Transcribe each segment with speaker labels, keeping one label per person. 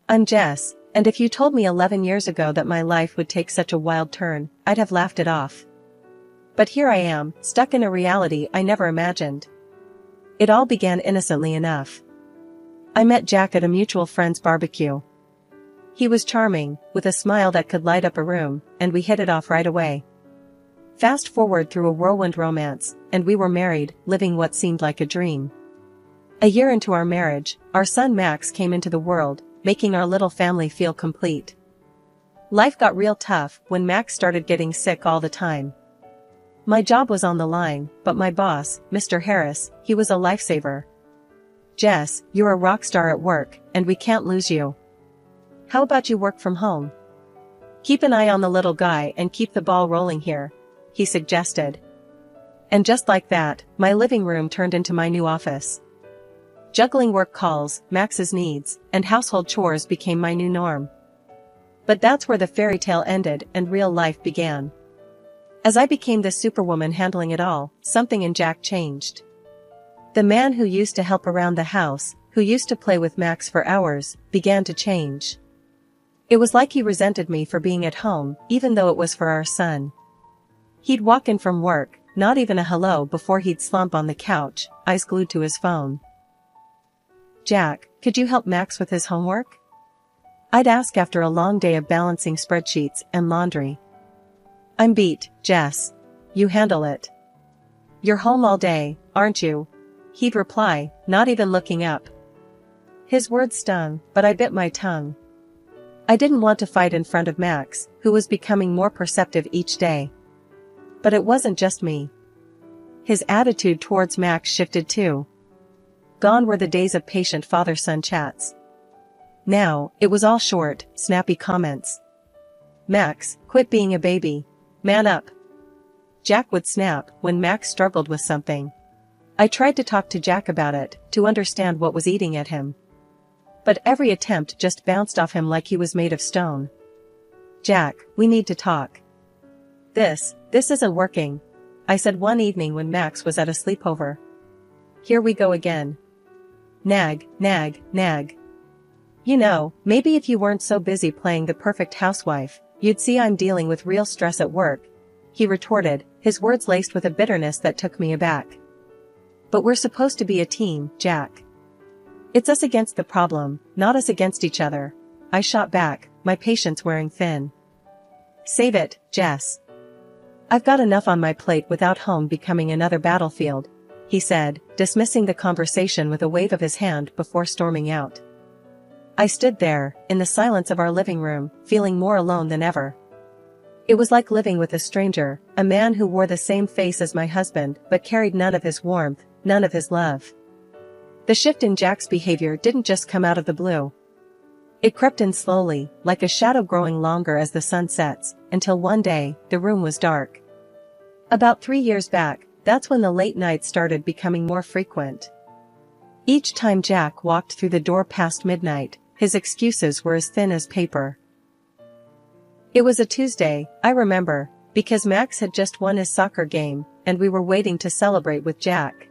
Speaker 1: I'm Jess, and if you told me 11 years ago that my life would take such a wild turn, I'd have laughed it off. But here I am, stuck in a reality I never imagined. It all began innocently enough. I met Jack at a mutual friend's barbecue. He was charming, with a smile that could light up a room, and we hit it off right away. Fast forward through a whirlwind romance, and we were married, living what seemed like a dream. A year into our marriage, our son Max came into the world, making our little family feel complete. Life got real tough when Max started getting sick all the time. My job was on the line, but my boss, Mr. Harris, he was a lifesaver. Jess, you're a rock star at work, and we can't lose you. How about you work from home? Keep an eye on the little guy and keep the ball rolling here, he suggested. And just like that, my living room turned into my new office. Juggling work calls, Max's needs, and household chores became my new norm. But that's where the fairy tale ended and real life began. As I became the superwoman handling it all, something in Jack changed. The man who used to help around the house, who used to play with Max for hours, began to change. It was like he resented me for being at home, even though it was for our son. He'd walk in from work, not even a hello before he'd slump on the couch, eyes glued to his phone. Jack, could you help Max with his homework? I'd ask after a long day of balancing spreadsheets and laundry. I'm beat, Jess. You handle it. You're home all day, aren't you? He'd reply, not even looking up. His words stung, but I bit my tongue. I didn't want to fight in front of Max, who was becoming more perceptive each day. But it wasn't just me. His attitude towards Max shifted too. Gone were the days of patient father-son chats. Now, it was all short, snappy comments. Max, quit being a baby. Man up. Jack would snap when Max struggled with something. I tried to talk to Jack about it, to understand what was eating at him. But every attempt just bounced off him like he was made of stone. Jack, we need to talk. This isn't working, I said one evening when Max was at a sleepover. Here we go again. Nag, nag, nag. You know, maybe if you weren't so busy playing the perfect housewife, you'd see I'm dealing with real stress at work, he retorted, his words laced with a bitterness that took me aback. But we're supposed to be a team, Jack. It's us against the problem, not us against each other, I shot back, my patience wearing thin. Save it, Jess. I've got enough on my plate without home becoming another battlefield, he said, dismissing the conversation with a wave of his hand before storming out. I stood there, in the silence of our living room, feeling more alone than ever. It was like living with a stranger, a man who wore the same face as my husband but carried none of his warmth, none of his love. The shift in Jack's behavior didn't just come out of the blue. It crept in slowly, like a shadow growing longer as the sun sets, until one day, the room was dark. About 3 years back, that's when the late nights started becoming more frequent. Each time Jack walked through the door past midnight, his excuses were as thin as paper. It was a Tuesday, I remember, because Max had just won his soccer game, and we were waiting to celebrate with Jack.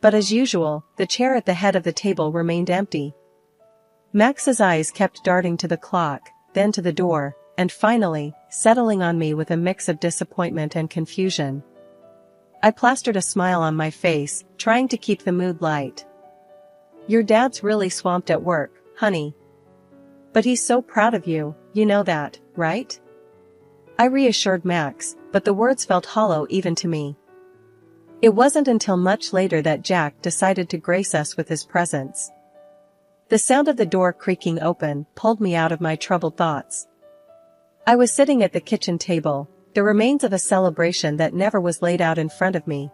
Speaker 1: But as usual, the chair at the head of the table remained empty. Max's eyes kept darting to the clock, then to the door, and finally, settling on me with a mix of disappointment and confusion. I plastered a smile on my face, trying to keep the mood light. Your dad's really swamped at work, honey. But he's so proud of you, you know that, right? I reassured Max, but the words felt hollow even to me. It wasn't until much later that Jack decided to grace us with his presence. The sound of the door creaking open pulled me out of my troubled thoughts. I was sitting at the kitchen table, the remains of a celebration that never was laid out in front of me.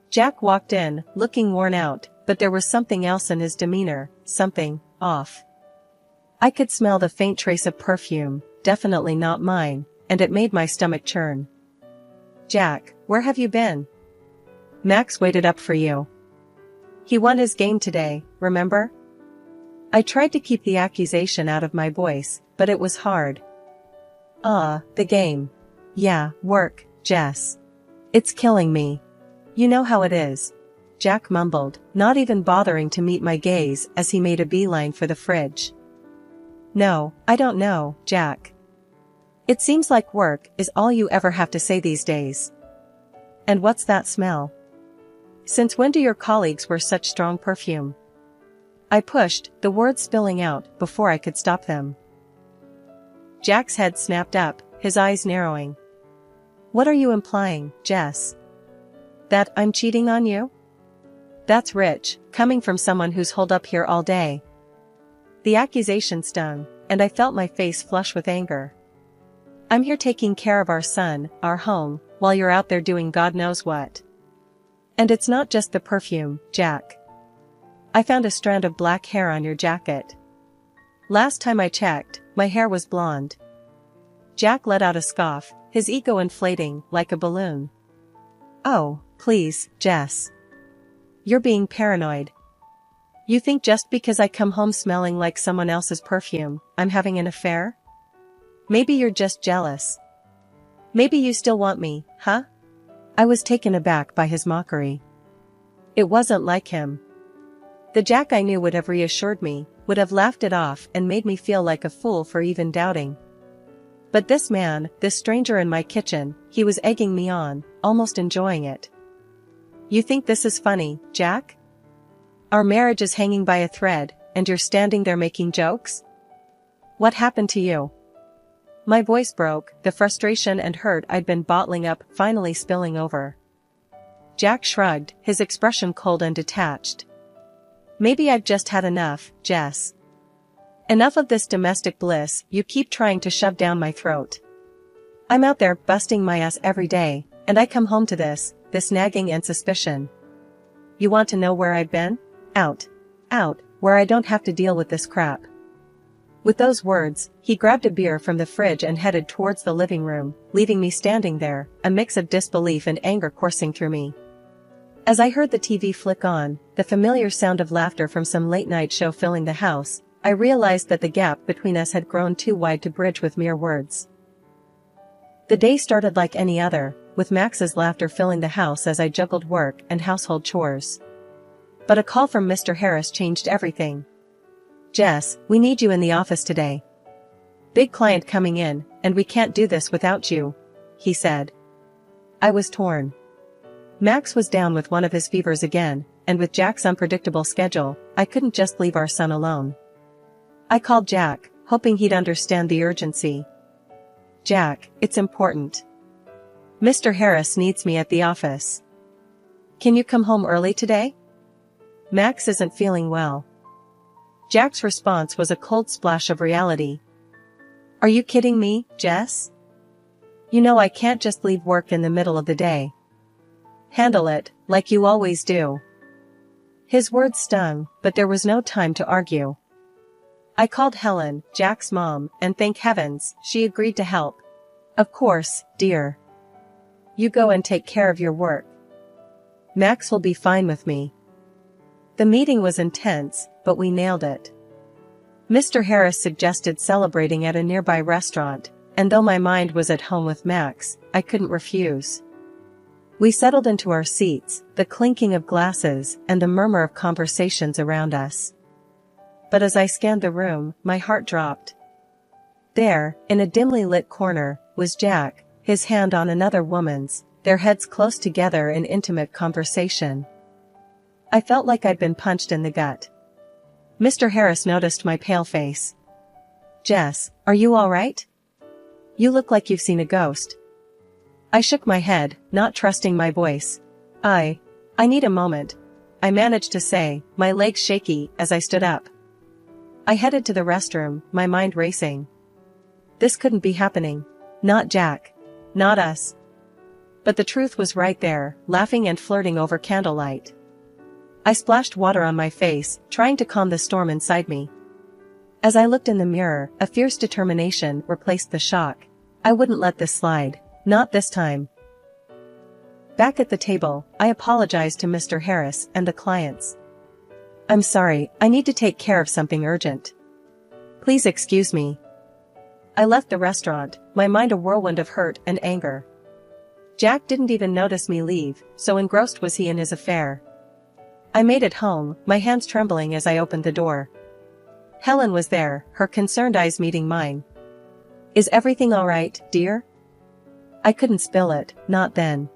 Speaker 1: Jack walked in, looking worn out, but there was something else in his demeanor, something off. I could smell the faint trace of perfume, definitely not mine, and it made my stomach churn. Jack, where have you been? Max waited up for you. He won his game today, remember? I tried to keep the accusation out of my voice, but it was hard. The game. Yeah, work, Jess. It's killing me. You know how it is. Jack mumbled, not even bothering to meet my gaze as he made a beeline for the fridge. No, I don't know, Jack. It seems like work is all you ever have to say these days. And what's that smell? Since when do your colleagues wear such strong perfume? I pushed, the words spilling out before I could stop them. Jack's head snapped up, his eyes narrowing. What are you implying, Jess? That I'm cheating on you? That's rich, coming from someone who's holed up here all day. The accusation stung, and I felt my face flush with anger. I'm here taking care of our son, our home, while you're out there doing God knows what. And it's not just the perfume, Jack. I found a strand of black hair on your jacket. Last time I checked, my hair was blonde. Jack let out a scoff, his ego inflating like a balloon. Oh, please, Jess. You're being paranoid. You think just because I come home smelling like someone else's perfume, I'm having an affair? Maybe you're just jealous. Maybe you still want me, huh? I was taken aback by his mockery. It wasn't like him. The Jack I knew would have reassured me, would have laughed it off and made me feel like a fool for even doubting. But this man, this stranger in my kitchen, he was egging me on, almost enjoying it. You think this is funny, Jack? Our marriage is hanging by a thread, and you're standing there making jokes? What happened to you? My voice broke, the frustration and hurt I'd been bottling up finally spilling over. Jack shrugged, his expression cold and detached. Maybe I've just had enough, Jess. Enough of this domestic bliss you keep trying to shove down my throat. I'm out there busting my ass every day, and I come home to this nagging and suspicion. You want to know where I've been? Out, where I don't have to deal with this crap. With those words, he grabbed a beer from the fridge and headed towards the living room, leaving me standing there, a mix of disbelief and anger coursing through me. As I heard the TV flick on, the familiar sound of laughter from some late-night show filling the house, I realized that the gap between us had grown too wide to bridge with mere words. The day started like any other, with Max's laughter filling the house as I juggled work and household chores. But a call from Mr. Harris changed everything. Jess, we need you in the office today. Big client coming in, and we can't do this without you, he said. I was torn. Max was down with one of his fevers again, and with Jack's unpredictable schedule, I couldn't just leave our son alone. I called Jack, hoping he'd understand the urgency. Jack, it's important. Mr. Harris needs me at the office. Can you come home early today? Max isn't feeling well. Jack's response was a cold splash of reality. Are you kidding me, Jess? You know I can't just leave work in the middle of the day. Handle it, like you always do. His words stung, but there was no time to argue. I called Helen, Jack's mom, and thank heavens, she agreed to help. Of course, dear. You go and take care of your work. Max will be fine with me. The meeting was intense, but we nailed it. Mr. Harris suggested celebrating at a nearby restaurant, and though my mind was at home with Max, I couldn't refuse. We settled into our seats, the clinking of glasses and the murmur of conversations around us. But as I scanned the room, my heart dropped. There, in a dimly lit corner, was Jack, his hand on another woman's, their heads close together in intimate conversation. I felt like I'd been punched in the gut. Mr. Harris noticed my pale face. Jess, are you all right? You look like you've seen a ghost. I shook my head, not trusting my voice. I need a moment, I managed to say, my legs shaky as I stood up. I headed to the restroom, my mind racing. This couldn't be happening. Not Jack. Not us. But the truth was right there, laughing and flirting over candlelight. I splashed water on my face, trying to calm the storm inside me. As I looked in the mirror, a fierce determination replaced the shock. I wouldn't let this slide. Not this time. Back at the table, I apologized to Mr. Harris and the clients. I'm sorry, I need to take care of something urgent. Please excuse me. I left the restaurant, my mind a whirlwind of hurt and anger. Jack didn't even notice me leave, so engrossed was he in his affair. I made it home, my hands trembling as I opened the door. Helen was there, her concerned eyes meeting mine. Is everything alright, dear? I couldn't spill it, not then.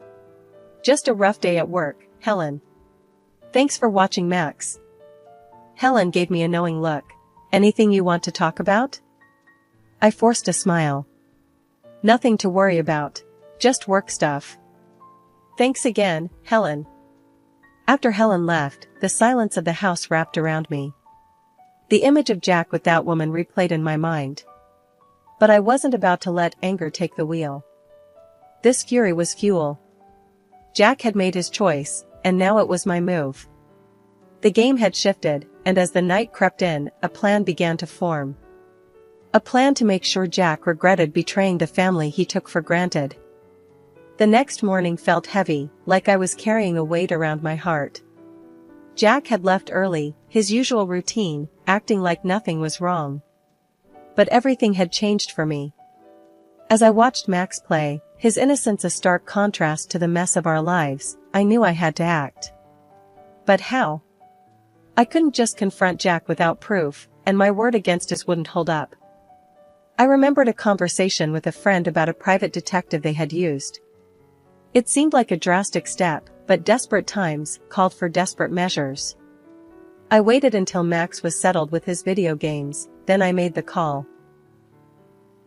Speaker 1: Just a rough day at work, Helen. Thanks for watching, Max. Helen gave me a knowing look. Anything you want to talk about? I forced a smile. Nothing to worry about. Just work stuff. Thanks again, Helen. After Helen left, the silence of the house wrapped around me. The image of Jack with that woman replayed in my mind. But I wasn't about to let anger take the wheel. This fury was fuel. Jack had made his choice, and now it was my move. The game had shifted, and as the night crept in, a plan began to form. A plan to make sure Jack regretted betraying the family he took for granted. The next morning felt heavy, like I was carrying a weight around my heart. Jack had left early, his usual routine, acting like nothing was wrong. But everything had changed for me. As I watched Max play, his innocence a stark contrast to the mess of our lives, I knew I had to act. But how? I couldn't just confront Jack without proof, and my word against his wouldn't hold up. I remembered a conversation with a friend about a private detective they had used. It seemed like a drastic step, but desperate times called for desperate measures. I waited until Max was settled with his video games, then I made the call.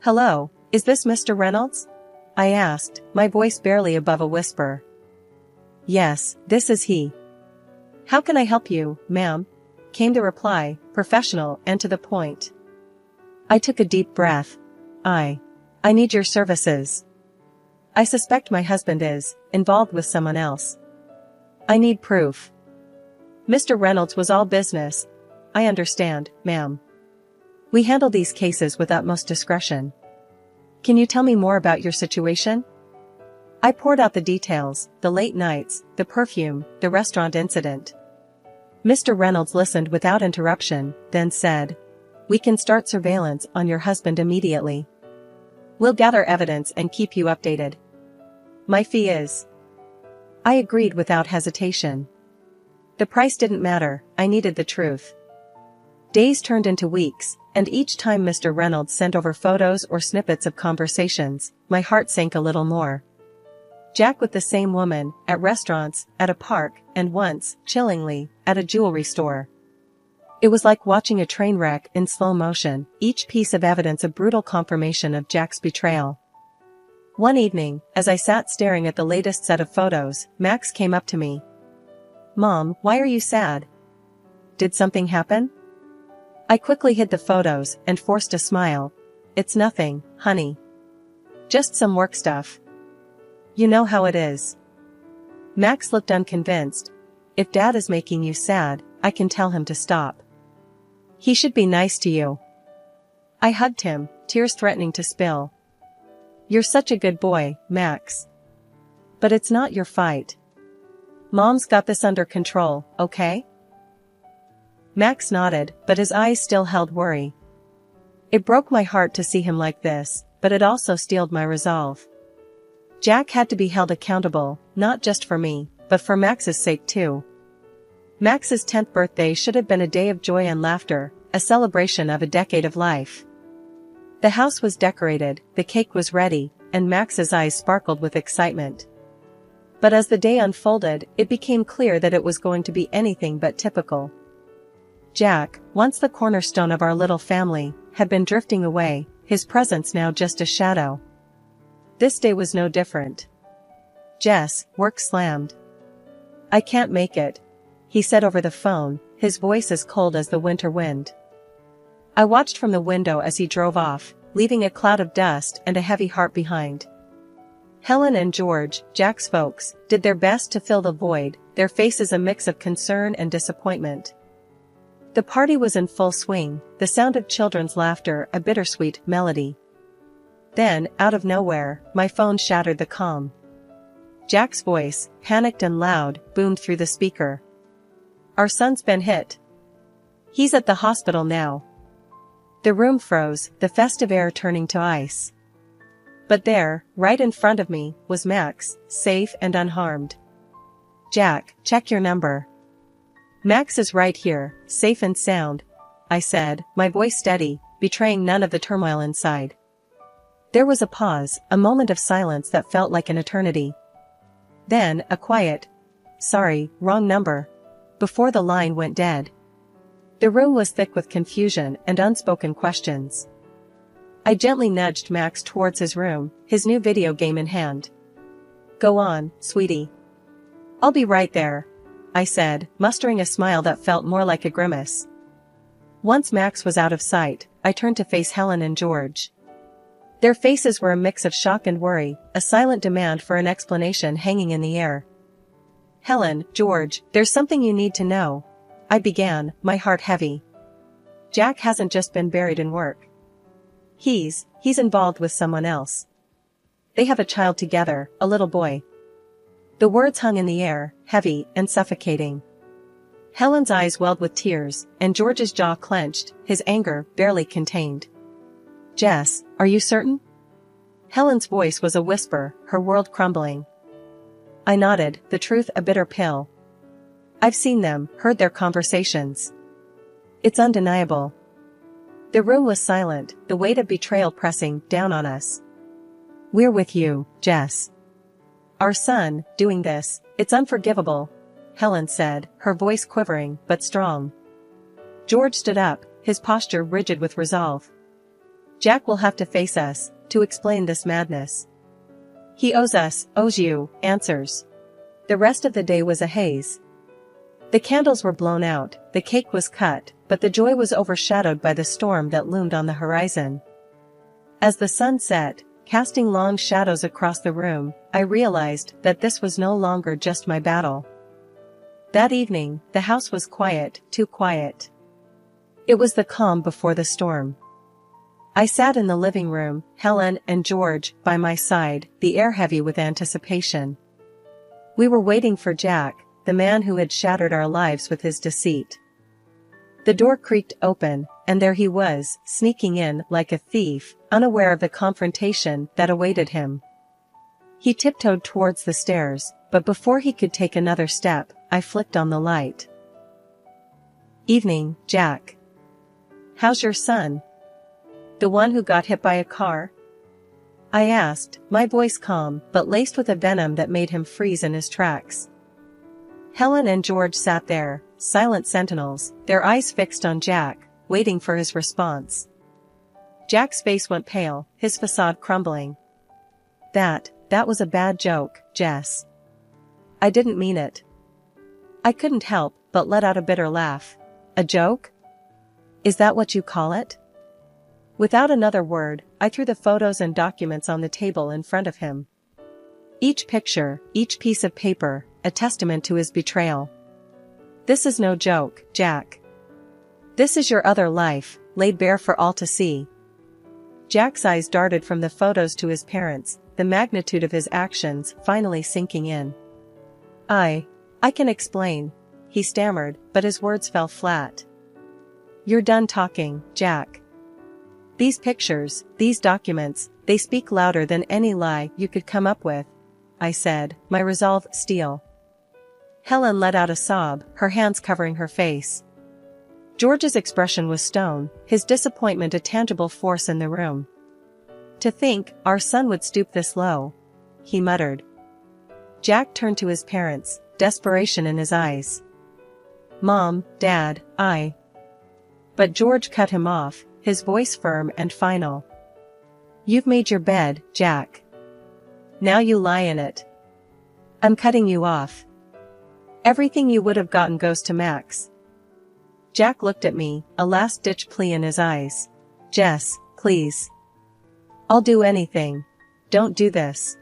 Speaker 1: Hello, is this Mr. Reynolds? I asked, my voice barely above a whisper. Yes, this is he. How can I help you, ma'am? Came the reply, professional and to the point. I took a deep breath. I need your services. I suspect my husband is involved with someone else. I need proof. Mr. Reynolds was all business. I understand, ma'am. We handle these cases with utmost discretion. Can you tell me more about your situation? I poured out the details, the late nights, the perfume, the restaurant incident. Mr. Reynolds listened without interruption, then said, "We can start surveillance on your husband immediately. We'll gather evidence and keep you updated. My fee is..." I agreed without hesitation. The price didn't matter, I needed the truth. Days turned into weeks, and each time Mr. Reynolds sent over photos or snippets of conversations, my heart sank a little more. Jack with the same woman, at restaurants, at a park, and once, chillingly, at a jewelry store. It was like watching a train wreck in slow motion, each piece of evidence a brutal confirmation of Jack's betrayal. One evening, as I sat staring at the latest set of photos, Max came up to me. "Mom, why are you sad? Did something happen?" I quickly hid the photos and forced a smile. "It's nothing, honey. Just some work stuff. You know how it is." Max looked unconvinced. "If Dad is making you sad, I can tell him to stop. He should be nice to you." I hugged him, tears threatening to spill. "You're such a good boy, Max. But it's not your fight. Mom's got this under control, okay?" Max nodded, but his eyes still held worry. It broke my heart to see him like this, but it also steeled my resolve. Jack had to be held accountable, not just for me, but for Max's sake too. Max's 10th birthday should have been a day of joy and laughter, a celebration of a decade of life. The house was decorated, the cake was ready, and Max's eyes sparkled with excitement. But as the day unfolded, it became clear that it was going to be anything but typical. Jack, once the cornerstone of our little family, had been drifting away, his presence now just a shadow. This day was no different. "Jess, work slammed. I can't make it," he said over the phone, his voice as cold as the winter wind. I watched from the window as he drove off, leaving a cloud of dust and a heavy heart behind. Helen and George, Jack's folks, did their best to fill the void, their faces a mix of concern and disappointment. The party was in full swing, the sound of children's laughter a bittersweet melody. Then, out of nowhere, my phone shattered the calm. Jack's voice, panicked and loud, boomed through the speaker. "Our son's been hit. He's at the hospital now." The room froze, the festive air turning to ice. But there, right in front of me, was Max, safe and unharmed. "Jack, check your number. Max is right here, safe and sound. I said, my voice steady, betraying none of the turmoil inside. There was a pause, a moment of silence that felt like an eternity. Then, a quiet, "Sorry, wrong number," before the line went dead. The room was thick with confusion and unspoken questions. I gently nudged Max towards his room, his new video game in hand. "Go on, sweetie." "I'll be right there," I said, mustering a smile that felt more like a grimace. Once Max was out of sight, I turned to face Helen and George. Their faces were a mix of shock and worry, a silent demand for an explanation hanging in the air. "Helen, George, there's something you need to know," I began, my heart heavy. "Jack hasn't just been buried in work. He's involved with someone else. They have a child together, a little boy." The words hung in the air, heavy and suffocating. Helen's eyes welled with tears, and George's jaw clenched, his anger barely contained. "Jess, are you certain?" Helen's voice was a whisper, her world crumbling. I nodded, the truth a bitter pill. "I've seen them, heard their conversations. It's undeniable." The room was silent, the weight of betrayal pressing down on us. "We're with you, Jess. Our son, doing this, it's unforgivable," Helen said, her voice quivering, but strong. George stood up, his posture rigid with resolve. "Jack will have to face us, to explain this madness. He owes you, answers." The rest of the day was a haze. The candles were blown out, the cake was cut, but the joy was overshadowed by the storm that loomed on the horizon. As the sun set, casting long shadows across the room, I realized that this was no longer just my battle. That evening, the house was quiet, too quiet. It was the calm before the storm. I sat in the living room, Helen and George by my side, the air heavy with anticipation. We were waiting for Jack, the man who had shattered our lives with his deceit. The door creaked open, and there he was, sneaking in like a thief, unaware of the confrontation that awaited him. He tiptoed towards the stairs, but before he could take another step, I flicked on the light. "Evening, Jack. How's your son? The one who got hit by a car?" I asked, my voice calm, but laced with a venom that made him freeze in his tracks. Helen and George sat there, silent sentinels, their eyes fixed on Jack, waiting for his response. Jack's face went pale, his facade crumbling. That was a bad joke, Jess. I didn't mean it." I couldn't help but let out a bitter laugh. "A joke? Is that what you call it?" Without another word, I threw the photos and documents on the table in front of him. Each picture, each piece of paper, a testament to his betrayal. "This is no joke, Jack. This is your other life, laid bare for all to see." Jack's eyes darted from the photos to his parents, the magnitude of his actions finally sinking in. I can explain," he stammered, but his words fell flat. "You're done talking, Jack. These pictures, these documents, they speak louder than any lie you could come up with," I said, my resolve steel. Helen let out a sob, her hands covering her face. George's expression was stone, his disappointment a tangible force in the room. "To think our son would stoop this low," he muttered. Jack turned to his parents, desperation in his eyes. "Mom, Dad, I..." But George cut him off, his voice firm and final. "You've made your bed, Jack. Now you lie in it. I'm cutting you off. Everything you would have gotten goes to Max." Jack looked at me, a last-ditch plea in his eyes. "Jess, please. I'll do anything. Don't do this."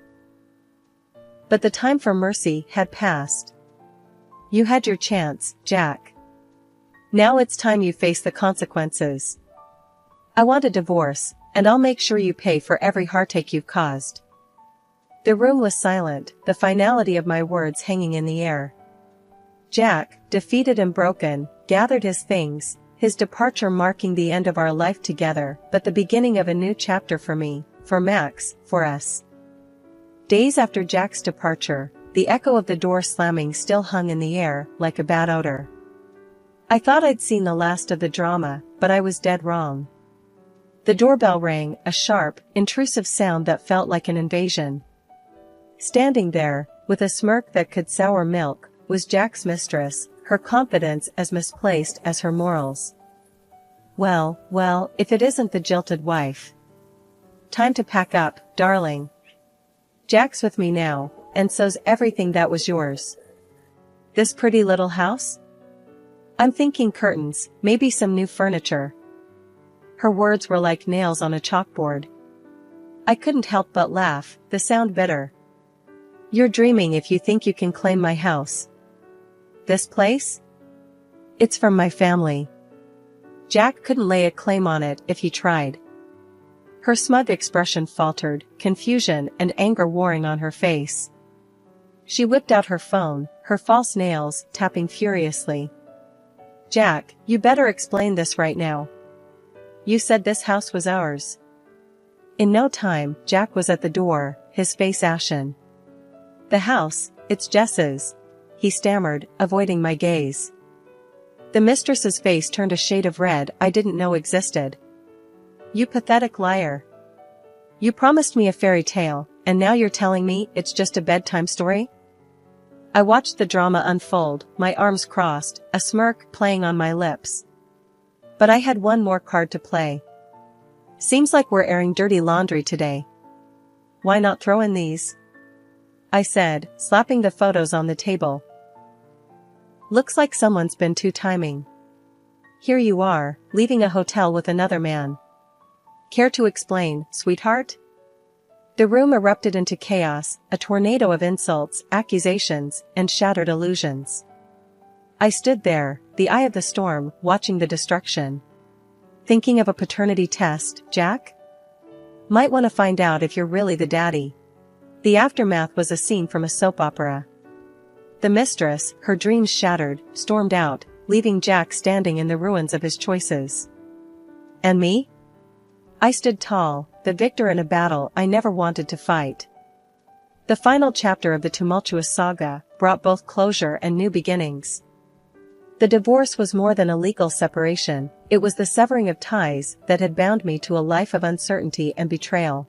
Speaker 1: But the time for mercy had passed. "You had your chance, Jack. Now it's time you face the consequences. I want a divorce, and I'll make sure you pay for every heartache you've caused." The room was silent, the finality of my words hanging in the air. Jack, defeated and broken, gathered his things, his departure marking the end of our life together, but the beginning of a new chapter for me, for Max, for us. Days after Jack's departure, the echo of the door slamming still hung in the air, like a bad odor. I thought I'd seen the last of the drama, but I was dead wrong. The doorbell rang, a sharp, intrusive sound that felt like an invasion. Standing there, with a smirk that could sour milk, was Jack's mistress, her confidence as misplaced as her morals. Well, if it isn't the jilted wife. Time to pack up, darling. Jack's with me now, and so's everything that was yours. This pretty little house? I'm thinking curtains, maybe some new furniture. Her words were like nails on a chalkboard. I couldn't help but laugh, the sound bitter. You're dreaming if you think you can claim my house. This place? It's from my family. Jack couldn't lay a claim on it if he tried. Her smug expression faltered, confusion and anger warring on her face. She whipped out her phone, her false nails tapping furiously. Jack, you better explain this right now. You said this house was ours. In no time, Jack was at the door, his face ashen. The house, it's Jess's, he stammered, avoiding my gaze. The mistress's face turned a shade of red I didn't know existed. You pathetic liar. You promised me a fairy tale, and now you're telling me it's just a bedtime story? I watched the drama unfold, my arms crossed, a smirk playing on my lips. But I had one more card to play. Seems like we're airing dirty laundry today. Why not throw in these? I said, slapping the photos on the table. Looks like someone's been two-timing. Here you are, leaving a hotel with another man. Care to explain, sweetheart? The room erupted into chaos, a tornado of insults, accusations, and shattered illusions. I stood there, the eye of the storm, watching the destruction. Thinking of a paternity test, Jack? Might want to find out if you're really the daddy. The aftermath was a scene from a soap opera. The mistress, her dreams shattered, stormed out, leaving Jack standing in the ruins of his choices. And me? I stood tall, the victor in a battle I never wanted to fight. The final chapter of the tumultuous saga brought both closure and new beginnings. The divorce was more than a legal separation, it was the severing of ties that had bound me to a life of uncertainty and betrayal.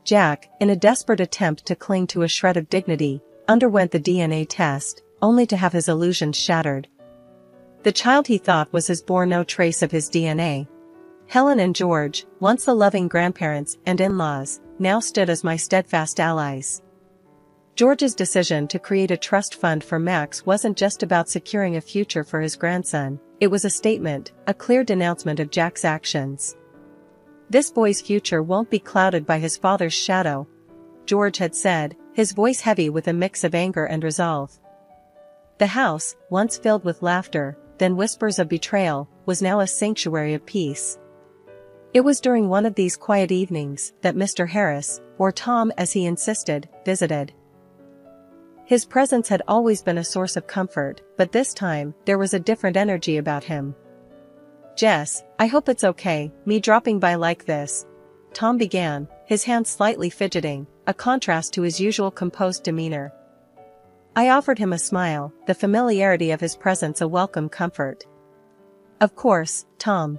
Speaker 1: Jack, in a desperate attempt to cling to a shred of dignity, underwent the DNA test, only to have his illusions shattered. The child he thought was his bore no trace of his DNA. Helen and George, once the loving grandparents and in-laws, now stood as my steadfast allies. George's decision to create a trust fund for Max wasn't just about securing a future for his grandson, it was a statement, a clear denouncement of Jack's actions. This boy's future won't be clouded by his father's shadow, George had said, his voice heavy with a mix of anger and resolve. The house, once filled with laughter, then whispers of betrayal, was now a sanctuary of peace. It was during one of these quiet evenings that Mr. Harris, or Tom as he insisted, visited. His presence had always been a source of comfort, but this time, there was a different energy about him. Jess, I hope it's okay, me dropping by like this, Tom began, his hands slightly fidgeting, a contrast to his usual composed demeanor. I offered him a smile, the familiarity of his presence a welcome comfort. Of course, Tom.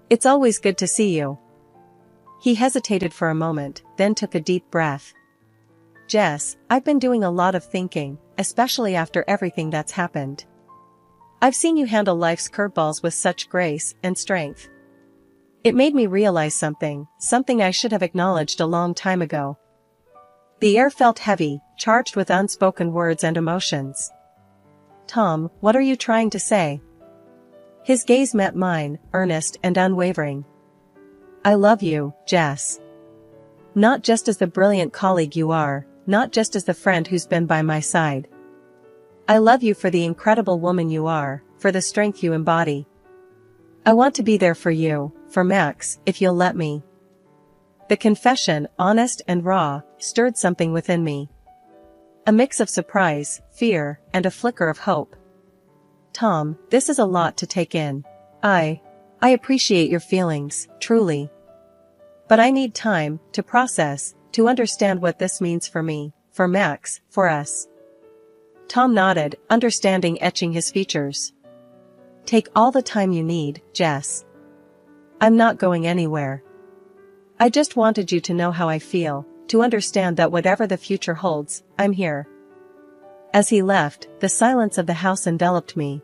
Speaker 1: It's always good to see you. He hesitated for a moment, then took a deep breath. Jess, I've been doing a lot of thinking, especially after everything that's happened. I've seen you handle life's curveballs with such grace and strength. It made me realize something I should have acknowledged a long time ago. The air felt heavy, charged with unspoken words and emotions. Tom, what are you trying to say? His gaze met mine, earnest and unwavering. I love you, Jess. Not just as the brilliant colleague you are, not just as the friend who's been by my side. I love you for the incredible woman you are, for the strength you embody. I want to be there for you, for Max, if you'll let me. The confession, honest and raw, stirred something within me. A mix of surprise, fear, and a flicker of hope. Tom, this is a lot to take in. I appreciate your feelings, truly. But I need time to process, to understand what this means for me, for Max, for us. Tom nodded, understanding etching his features. Take all the time you need, Jess. I'm not going anywhere. I just wanted you to know how I feel, to understand that whatever the future holds, I'm here." As he left, the silence of the house enveloped me.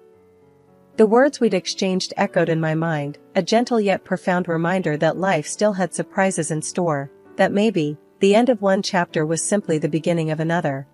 Speaker 1: The words we'd exchanged echoed in my mind, a gentle yet profound reminder that life still had surprises in store, that maybe, the end of one chapter was simply the beginning of another.